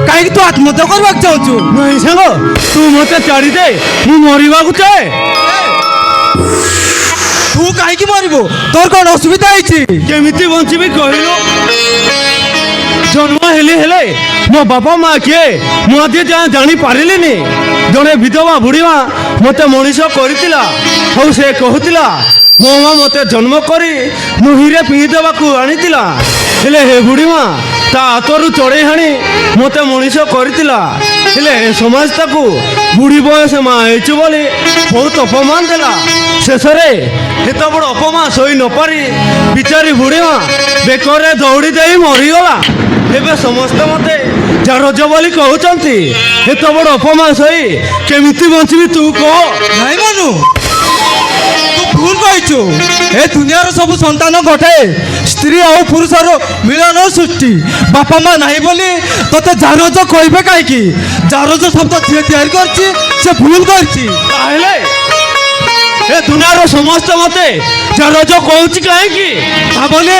कहीं तू आत्महत्या करवा चाहू नहीं सांग तू मत छाड़ी दे मु मरवा चाहे तू कहीं मरबू तोर कौन असुविधा केमिति बंचबी कहलु जन्म हेले हेले मो बापा माँ किए मुझे जानी पारिलिनी जड़े विधवा बुढ़ी माँ मत मनीष करथिला और से कहूला मो माँ मत जन्म करी मुहिरे पिंधेबा आनीला हेले हे बुढ़ी माँ ता हाथरू चढ़े हाणी मत मनीष करथिला हेले समाज ताकू बुढ़ी बयस माँ होइछु बोली बहुत अपमान देला शेषरे एत बड़ अपमान सही न पारी बिचारी बुढ़ी माँ बेकरे दौड़ी दे मरीगला एबे समस्त मते जारज बोली कहउचंती एत बड़ अपमान सही केमिति बंचबी तू कह नहीं मानु तू भूल कहिछु ए दुनियार सब संतान गटे स्त्री और पुरुषर मिलन सृष्टि बापा माँ नहीं बोली तते जारज कहबे काईकी जारज शब्द तैयारी करछि से भूल करछि ताहले ए दुनियार समस्त मते जारज कहउछि काईकी भाबले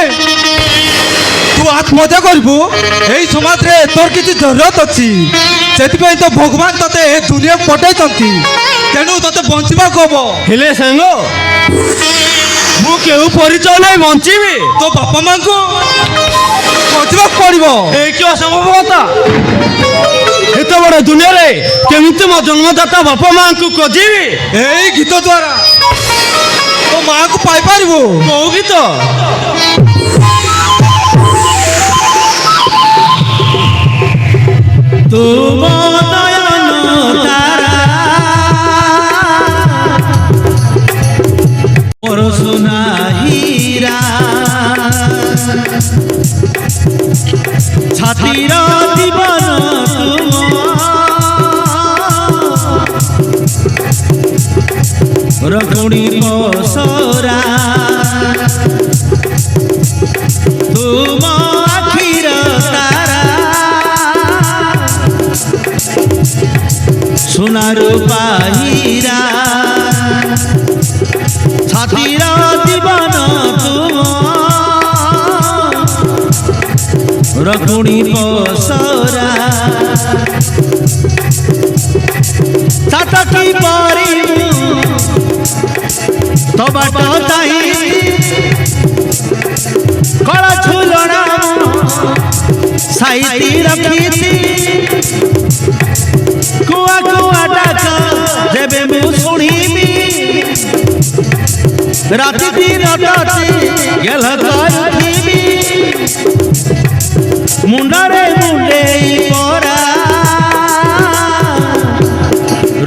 तू आत्महत्या करबू यही समाज रे तोर किसी जरूरत अच्छी से तो भगवान तते ए दुनिया पठाई तेणु तते बंचवा कब हेले सांग मु केउ परिचय नहीं बंचीबी तो बापा माँ को बचवा पड़ो ए कि असंभव कथा एत बड़ दुनिया रे केमिति मो जन्मदाता बापा माँ को खोजीबी यही गीत द्वारा तो माँ को पाई पारिबो कौ गीत तुम नयन तारा मोर सोना हीरा छातीर जीवन तुम रकुणी पसरा तुम आखिर तारा सोनार पाहीरा छातीर जीवन तुम रकुणी पसरा चाटकी परी तो बाट कड़ा झुलना साइती रखी कुआ कुआ डाक जेबे मु शुणीबी राति दिन राति गेल करथिबी मुंडरे मुंडे परा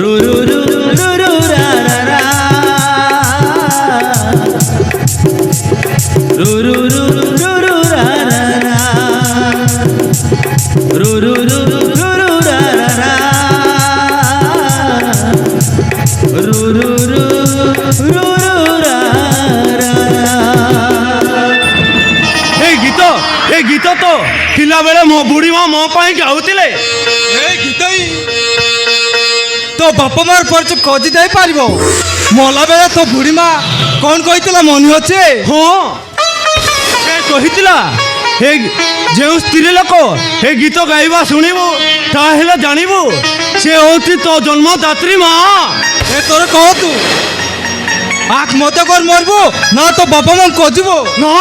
रु रु रु रु रु रा रा रु रु रु रु रु रा रा रु रु रु रु रु रा रा रु रु रु रु रु रा रा ए गीत तो पिला बेले मो बुढ़ी माँ मो पाई गाउतिले ए गीत ही तो बापा मार परिचय खोजी दे पारिबो मला बेला तो बुढ़ी माँ कौन कहितला मनी अच्छे हाँ से कहितला हे जो स्त्री लोक हे गीत गाइबा शुणिबू ताहेले जानिबू से होती तो जन्मदात्री माँ ए तोरे कह तू आत्महत्या कर मरबो ना तो बापा माँ खोजबो ना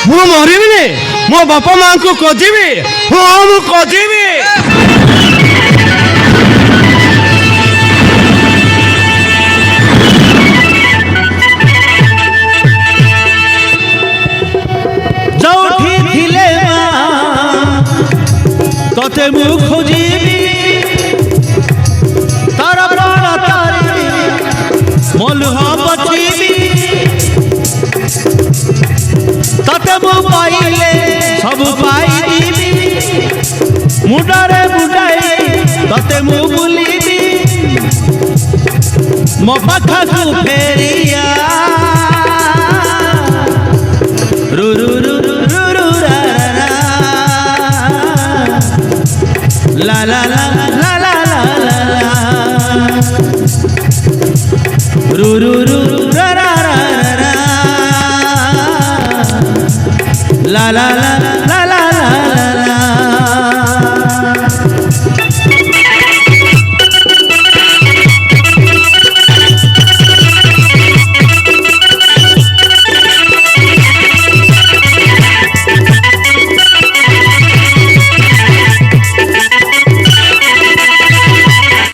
मु मरबिनी मो बापा माँ को खोजीबी हाँ मु खोजीबी जोठी थिले तते मु खोजीबी तार प्राण तारी मलुह बचीबी तते मु पाइले सब पाइबी मुडारे मुडाई तते मु बुलीबी मो पाखा फेरिया रु रु रु रु रु रा रा ला ला ला ला ला ला ला रु रु रु रा रा रा ला ला ला